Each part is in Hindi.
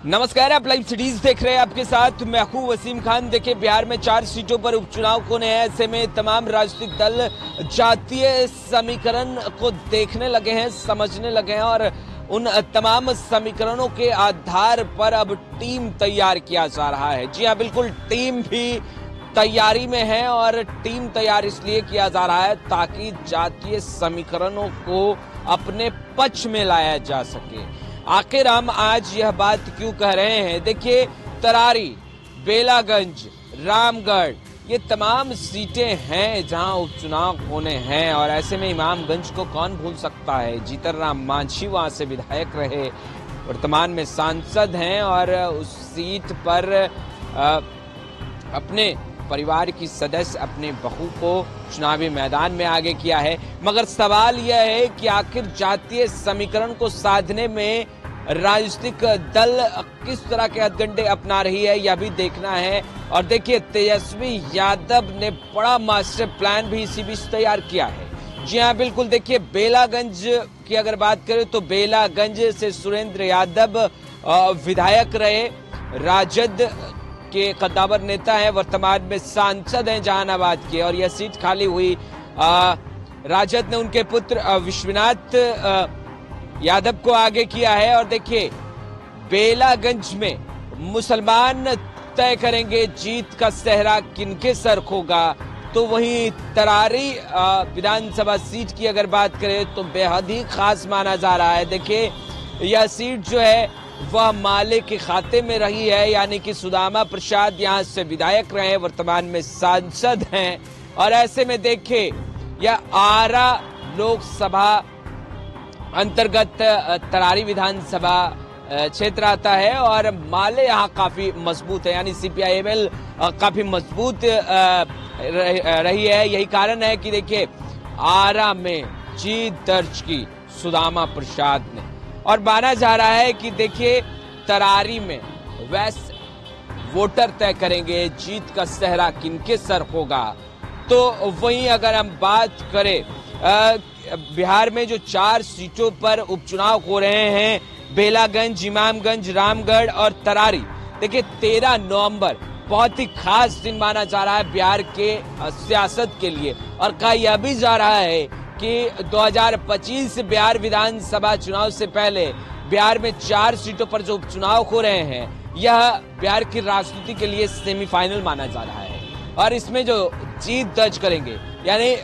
नमस्कार, आप लाइव सिटीज देख रहे हैं। आपके साथ मैं हूं वसीम खान। देखिए, बिहार में 4 सीटों पर उपचुनाव होने हैं। ऐसे में तमाम राजनीतिक दल जातीय समीकरण को देखने लगे हैं, समझने लगे हैं और उन तमाम समीकरणों के आधार पर अब टीम तैयार किया जा रहा है। जी हां, बिल्कुल, टीम भी तैयारी में है और टीम तैयार इसलिए किया जा रहा है ताकि जातीय समीकरणों को अपने पक्ष में लाया जा सके। आखिर हम आज यह बात क्यों कह रहे हैं? देखिए, तरारी, बेलागंज, रामगढ़, ये तमाम सीटें हैं जहां उपचुनाव होने हैं और ऐसे में इमामगंज को कौन भूल सकता है। जीतन राम मांझी वहां से विधायक रहे, वर्तमान में सांसद हैं और उस सीट पर अपने परिवार की सदस्य अपने बहू को चुनावी मैदान में आगे किया है। मगर सवाल यह है कि आखिर जातीय समीकरण को साधने में राजनीतिक दल किस तरह के हथकंडे अपना रही है, यह भी देखना है। और देखिए, तेजस्वी यादव ने बड़ा मास्टर प्लान भी इसी बीच तैयार किया है। जी हाँ, बिल्कुल, देखिए, बेलागंज की अगर बात करें तो बेलागंज से सुरेंद्र यादव विधायक रहे, राजद के कद्दावर नेता है, वर्तमान में सांसद हैं जहानाबाद के, और यह सीट खाली हुई। राजद ने उनके पुत्र विश्वनाथ यादव को आगे किया है। और देखिए, बेलागंज में मुसलमान तय करेंगे जीत का सेहरा किनके सर होगा। तो वहीं तरारी विधानसभा सीट की अगर बात करें तो बेहद ही खास माना जा रहा है। देखिए, यह सीट जो है वह माले के खाते में रही है, यानी कि सुदामा प्रसाद यहां से विधायक रहे, वर्तमान में सांसद हैं। और ऐसे में देखिए, यह आरा लोकसभा अंतर्गत तरारी विधानसभा क्षेत्र आता है और माले यहाँ काफी मजबूत है, यानी सीपीआईएमएल काफी मजबूत रही है। यही कारण है कि देखिए, आरा में जीत दर्ज की सुदामा प्रसाद ने, और माना जा रहा है कि देखिए, तरारी में वैसे वोटर तय करेंगे जीत का सेहरा किनके सर होगा। तो वहीं अगर हम बात करें बिहार में जो 4 सीटों पर उपचुनाव हो रहे हैं, बेलागंज, इमामगंज, रामगढ़ और तरारी, देखिए 13 नवंबर बहुत ही खास दिन माना जा रहा है बिहार के सियासत के लिए। और कहा यह भी जा रहा है कि 2025 बिहार विधानसभा चुनाव से पहले बिहार में 4 सीटों पर जो उपचुनाव हो रहे हैं, यह बिहार की राजनीति के लिए सेमीफाइनल माना जा रहा है। और इसमें जो जीत दर्ज करेंगे, यानी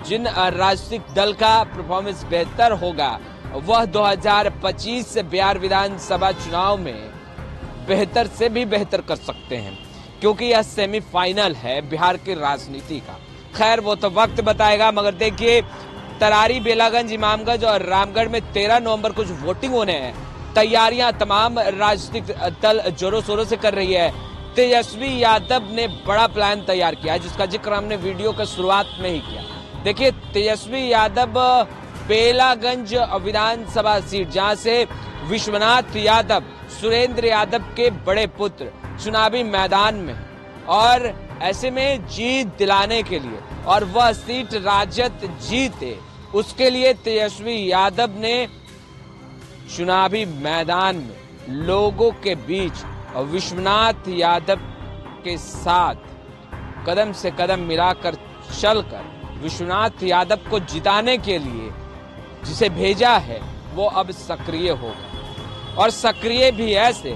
जिन राजनीतिक दल का परफॉर्मेंस बेहतर होगा, वह 2025 बिहार विधानसभा चुनाव में बेहतर से भी बेहतर कर सकते हैं, क्योंकि यह सेमीफाइनल है बिहार की राजनीति का। खैर, वो तो वक्त बताएगा। मगर देखिए, तरारी, बेलागंज, इमामगंज और रामगढ़ में 13 नवंबर को जो वोटिंग होने हैं, तैयारियां तमाम राजनीतिक दल जोरों शोरों से कर रही है। तेजस्वी यादव ने बड़ा प्लान तैयार किया है, जिसका जिक्र हमने वीडियो के शुरुआत में ही किया। देखिए, तेजस्वी यादव बेलागंज विधानसभा सीट, जहां से विश्वनाथ यादव, सुरेंद्र यादव के बड़े पुत्र, चुनावी मैदान में, और ऐसे में जीत दिलाने के लिए और वह सीट राजद जीते, उसके लिए तेजस्वी यादव ने चुनावी मैदान में लोगों के बीच विश्वनाथ यादव के साथ कदम से कदम मिलाकर चलकर विश्वनाथ यादव को जिताने के लिए जिसे भेजा है, वो अब सक्रिय होगा। और सक्रिय भी ऐसे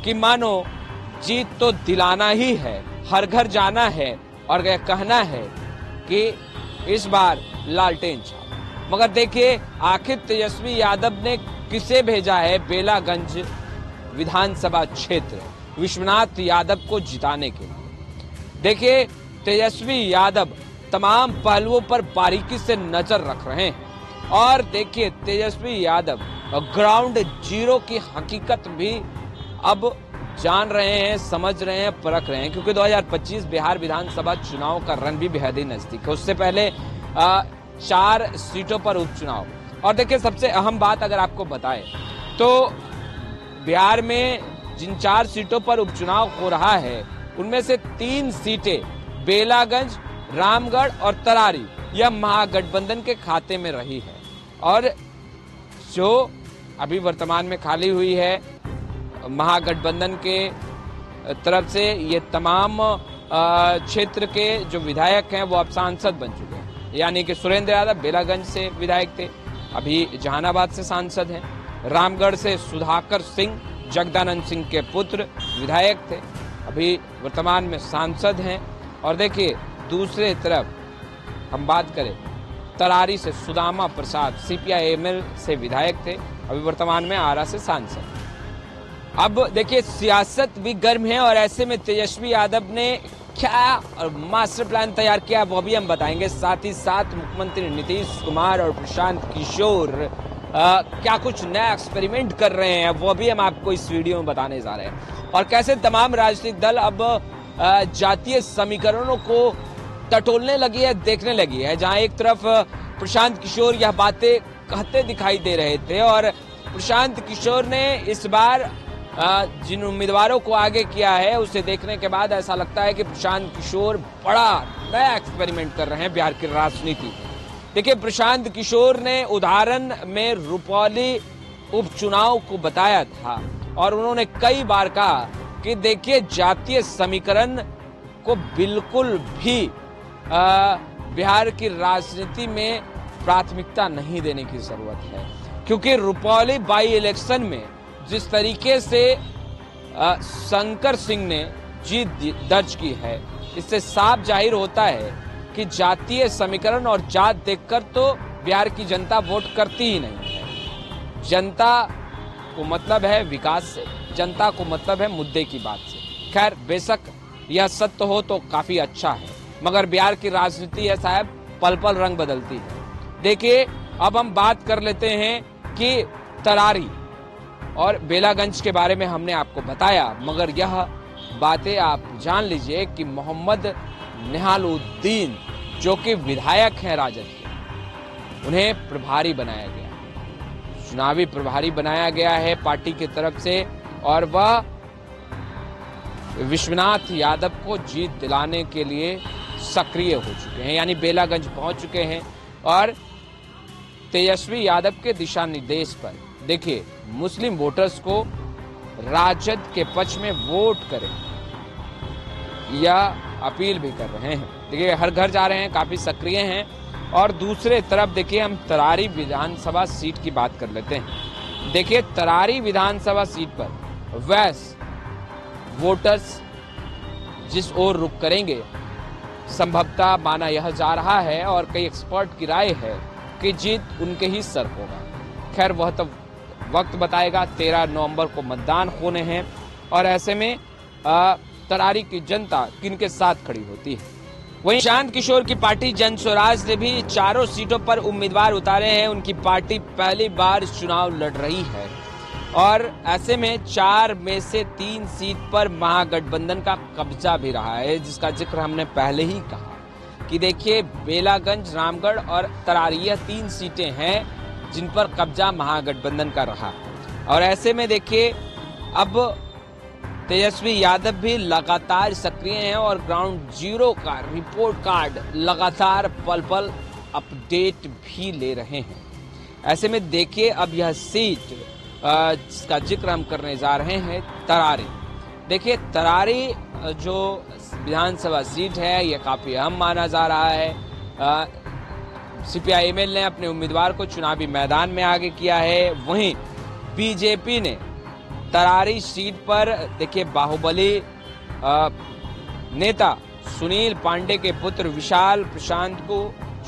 कि मानो जीत तो दिलाना ही है, हर घर जाना है और यह कहना है कि इस बार लालटेन छाप। मगर देखिए, आखिर तेजस्वी यादव ने किसे भेजा है बेलागंज विधानसभा क्षेत्र विश्वनाथ यादव को जिताने के लिए? देखिए, तेजस्वी यादव तमाम पहलुओं पर बारीकी से नजर रख रहे हैं। और देखिए, तेजस्वी यादव ग्राउंड जीरो की हकीकत भी अब जान रहे हैं, समझ रहे हैं, परख रहे हैं, क्योंकि 2025 बिहार विधानसभा चुनाव का रन भी बेहद ही नजदीक है। उससे पहले 4 सीटों पर उपचुनाव। और देखिए, सबसे अहम बात अगर आपको बताएं तो बिहार में जिन 4 सीटों पर उपचुनाव हो रहा है, उनमें से 3 सीटें बेलागंज, रामगढ़ और तरारी, यह महागठबंधन के खाते में रही है। और जो अभी वर्तमान में खाली हुई है महागठबंधन के तरफ से ये तमाम क्षेत्र के जो विधायक हैं वो अब सांसद बन चुके हैं। यानी कि सुरेंद्र यादव बेलागंज से विधायक थे, अभी जहानाबाद से सांसद हैं। रामगढ़ से सुधाकर सिंह, जगदानंद सिंह के पुत्र, विधायक थे, अभी वर्तमान में सांसद हैं। और देखिए दूसरे तरफ हम बात करें तरारी से सुदामा प्रसाद, CPI-ML से विधायक थे, अभी वर्तमान में आरा से सांसद। अब देखिए सियासत भी गर्म है और ऐसे में तेजस्वी यादव ने क्या मास्टर प्लान तैयार किया वो भी हम बताएंगे। साथ ही साथ मुख्यमंत्री नीतीश कुमार और प्रशांत किशोर क्या कुछ नया एक्सपेरिमेंट कर रहे हैं वो भी हम आपको इस वीडियो में बताने जा रहे हैं। और कैसे तमाम राजनीतिक दल अब जातीय समीकरणों को टटोलने लगी है, देखने लगी है। जहां एक तरफ प्रशांत किशोर यह बातें कहते दिखाई दे रहे थे और प्रशांत किशोर ने इस बार जिन उम्मीदवारों को आगे किया है उसे देखने के बाद ऐसा लगता है कि प्रशांत किशोर बड़ा नया एक्सपेरिमेंट कर रहे हैं बिहार की राजनीति। देखिए प्रशांत किशोर ने उदाहरण में रुपौली उपचुनाव को बताया था और उन्होंने कई बार कहा कि देखिए जातीय समीकरण को बिल्कुल भी बिहार की राजनीति में प्राथमिकता नहीं देने की जरूरत है, क्योंकि रुपौली बाई इलेक्शन में जिस तरीके से शंकर सिंह ने जीत दर्ज की है, इससे साफ जाहिर होता है कि जातीय समीकरण और जात देखकर तो बिहार की जनता वोट करती ही नहीं है। जनता को मतलब है विकास से, जनता को मतलब है मुद्दे की बात से। खैर बेशक यह सत्य हो तो काफी अच्छा है, मगर बिहार की राजनीति है साहब, पल पल रंग बदलती है। देखिए अब हम बात कर लेते हैं कि तरारी और बेलागंज के बारे में हमने आपको बताया, मगर यह बातें आप जान लीजिए कि मोहम्मद निहालुद्दीन जो कि विधायक हैं राजद के, उन्हें प्रभारी बनाया गया, चुनावी प्रभारी बनाया गया है पार्टी की तरफ से और वह विश्वनाथ यादव को जीत दिलाने के लिए सक्रिय हो चुके हैं, यानी बेलागंज पहुंच चुके हैं। और तेजस्वी यादव के दिशा निर्देश पर देखिए मुस्लिम वोटर्स को राजद के पक्ष में वोट करें या अपील भी कर रहे हैं। देखिए हर घर जा रहे हैं, काफी सक्रिय हैं। और दूसरे तरफ देखिए हम तरारी विधानसभा सीट की बात कर लेते हैं। देखिए तरारी विधानसभा सीट पर वैस वोटर्स जिस ओर रुख करेंगे संभवतः माना यह जा रहा है और कई एक्सपर्ट की राय है कि जीत उनके ही सर होगा। खैर वह तो वक्त बताएगा, 13 नवंबर को मतदान होने हैं और ऐसे में तरारी की जनता किनके साथ खड़ी होती है। वहीं प्रशांत किशोर की पार्टी जन स्वराज ने भी चारों सीटों पर उम्मीदवार उतारे हैं। उनकी पार्टी पहली बार चुनाव लड़ रही है और ऐसे में 4 में से 3 सीट पर महागठबंधन का कब्जा भी रहा है, जिसका जिक्र हमने पहले ही कहा कि देखिए बेलागंज, रामगढ़ और तरारी यह 3 सीटें हैं जिन पर कब्जा महागठबंधन का रहा। और ऐसे में देखिए अब तेजस्वी यादव भी लगातार सक्रिय हैं और ग्राउंड जीरो का रिपोर्ट कार्ड लगातार पल पल अपडेट भी ले रहे हैं। ऐसे में देखिए अब यह सीट जिसका जिक्र हम करने जा रहे हैं तरारी। देखिए तरारी जो विधानसभा सीट है यह काफी अहम माना जा रहा है। CPI-ML ने अपने उम्मीदवार को चुनावी मैदान में आगे किया है। वहीं बीजेपी ने तरारी सीट पर देखिए बाहुबली नेता सुनील पांडे के पुत्र विशाल प्रशांत को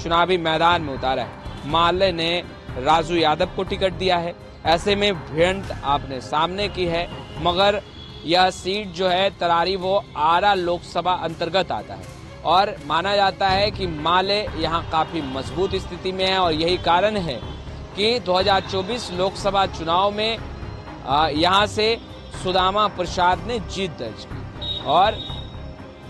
चुनावी मैदान में उतारा है। माले ने राजू यादव को टिकट दिया है। ऐसे में भिड़ंत आपने सामने की है, मगर यह सीट जो है तरारी वो आरा लोकसभा अंतर्गत आता है और माना जाता है कि माले यहाँ काफी मजबूत स्थिति में है और यही कारण है कि 2024 लोकसभा चुनाव में यहाँ से सुदामा प्रसाद ने जीत दर्ज की और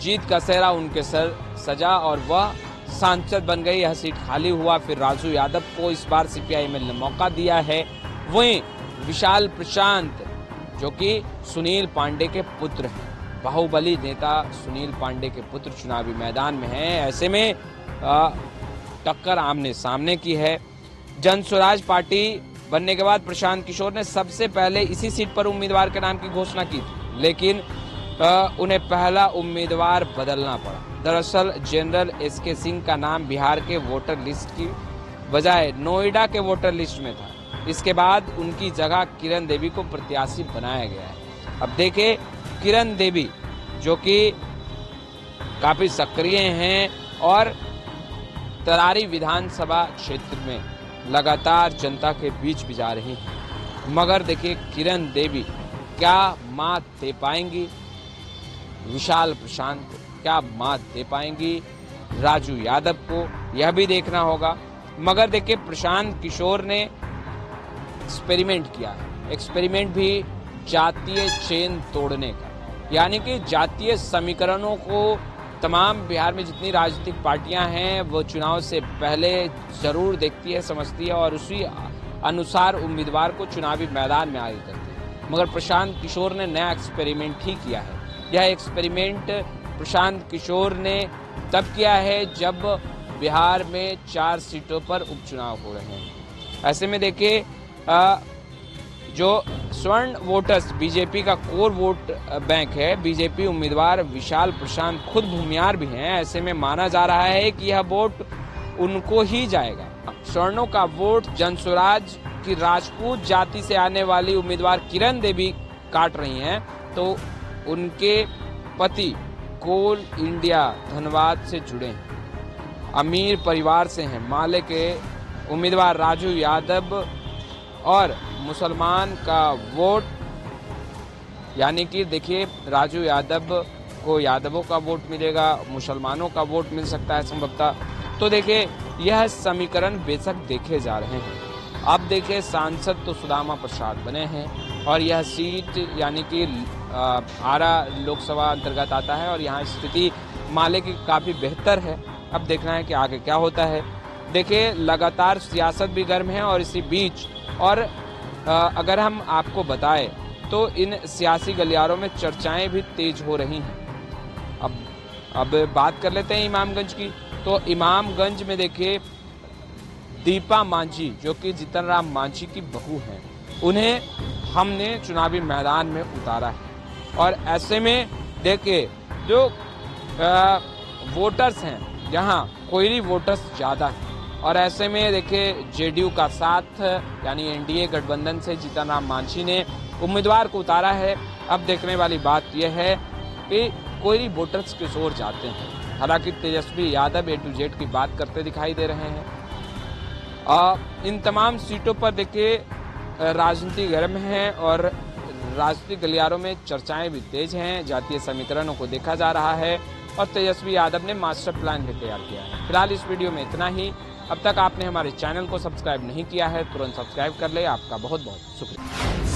जीत का सेहरा उनके सर सजा और वह सांसद बन गए। यह सीट खाली हुआ, फिर राजू यादव को इस बार CPI-ML ने मौका दिया है। वहीं विशाल प्रशांत जो कि सुनील पांडे के पुत्र हैं, बाहुबली नेता सुनील पांडे के पुत्र चुनावी मैदान में हैं। ऐसे में टक्कर आमने सामने की है। जन स्वराज पार्टी बनने के बाद प्रशांत किशोर ने सबसे पहले इसी सीट पर उम्मीदवार के नाम की घोषणा की थी, लेकिन उन्हें पहला उम्मीदवार बदलना पड़ा। दरअसल जनरल एसके सिंह का नाम बिहार के वोटर लिस्ट की बजाय नोएडा के वोटर लिस्ट में था। इसके बाद उनकी जगह किरण देवी को प्रत्याशी बनाया गया है। अब देखें, किरण देवी जो कि काफी सक्रिय हैं और तरारी विधानसभा क्षेत्र में लगातार जनता के बीच भी जा रही हैं, मगर देखिए किरण देवी क्या मात दे पाएंगी विशाल प्रशांत को, क्या मात दे पाएंगी राजू यादव को, यह भी देखना होगा। मगर देखिए प्रशांत किशोर ने एक्सपेरिमेंट किया है, एक्सपेरिमेंट भी जातीय चेन तोड़ने का, यानी कि जातीय समीकरणों को तमाम बिहार में जितनी राजनीतिक पार्टियां हैं वो चुनाव से पहले जरूर देखती है, समझती है और उसी अनुसार उम्मीदवार को चुनावी मैदान में आगे करती है। मगर प्रशांत किशोर ने नया एक्सपेरिमेंट ही किया है। यह एक्सपेरिमेंट प्रशांत किशोर ने तब किया है जब बिहार में 4 सीटों पर उपचुनाव हो रहे हैं। ऐसे में देखिए जो स्वर्ण वोटर्स बीजेपी का कोर वोट बैंक है, बीजेपी उम्मीदवार विशाल प्रशांत खुद भूमियार भी हैं। ऐसे में माना जा रहा है कि यह वोट उनको ही जाएगा। स्वर्णों का वोट जनसुराज की राजपूत जाति से आने वाली उम्मीदवार किरण देवी काट रही हैं, तो उनके पति कोल इंडिया धनबाद से जुड़े हैं, अमीर परिवार से हैं। माले के उम्मीदवार राजू यादव और मुसलमान का वोट, यानी कि देखिए राजू यादव को यादवों का वोट मिलेगा, मुसलमानों का वोट मिल सकता है संभवतः। तो देखिए यह समीकरण बेशक देखे जा रहे हैं। अब देखिए सांसद तो सुदामा प्रसाद बने हैं और यह सीट यानी कि आरा लोकसभा अंतर्गत आता है और यहाँ स्थिति माले की काफ़ी बेहतर है। अब देखना है कि आगे क्या होता है। देखिए लगातार सियासत भी गर्म है और इसी बीच और अगर हम आपको बताएं तो इन सियासी गलियारों में चर्चाएं भी तेज हो रही हैं। अब बात कर लेते हैं इमामगंज की। तो इमामगंज में देखिए दीपा मांझी जो कि जीतन राम मांझी की बहू हैं, उन्हें हमने चुनावी मैदान में उतारा है। और ऐसे में देखिए जो वोटर्स हैं, यहाँ कोयरी वोटर्स ज़्यादा हैं और ऐसे में देखिए जेडीयू का साथ यानी एनडीए गठबंधन से जीतन राम मांझी ने उम्मीदवार को उतारा है। अब देखने वाली बात यह है कि कोयरी वोटर्स किस ओर जाते हैं। हालांकि Tejashwi Yadav A to Z की बात करते दिखाई दे रहे हैं। इन तमाम सीटों पर देखिए राजनीति गर्म है और राजनीतिक गलियारों में चर्चाएं भी तेज हैं। जातीय समीकरणों को देखा जा रहा है और तेजस्वी यादव ने मास्टर प्लान भी तैयार किया है। फिलहाल इस वीडियो में इतना ही। अब तक आपने हमारे चैनल को सब्सक्राइब नहीं किया है, तुरंत सब्सक्राइब कर ले। आपका बहुत बहुत शुक्रिया।